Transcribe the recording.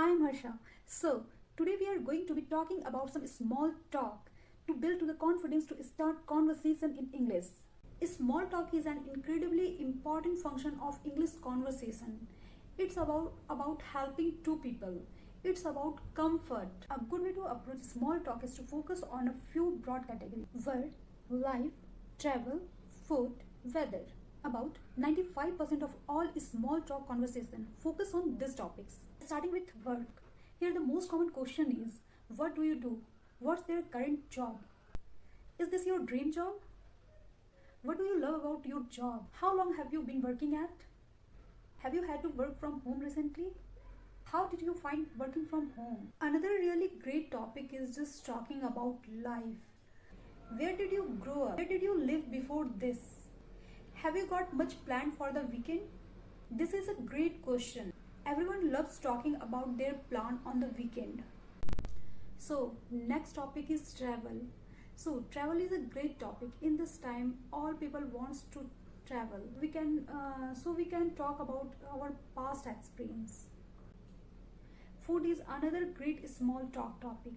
I'm Harsha. So, today we are going to be talking about some small talk to build to the confidence to start conversation in English. Small talk is an incredibly important function of English conversation. It's about helping two people. It's about comfort. A good way to approach small talk is to focus on a few broad categories: work, life, travel, food, weather. About 95% of all small talk conversation focus on these topics. Starting with work. Here the most common question is, what do you do? What's their current job? Is this your dream job? What do you love about your job? How long have you been working at? Have you had to work from home recently? How did you find working from home? Another really great topic is just talking about life. Where did you grow up? Where did you live before this? Have you got much planned for the weekend? This is a great question. Everyone loves talking about their plan on the weekend. So, next topic is travel. So, travel is a great topic. In this time, all people wants to travel. We can talk about our past experience. Food is another great small talk topic.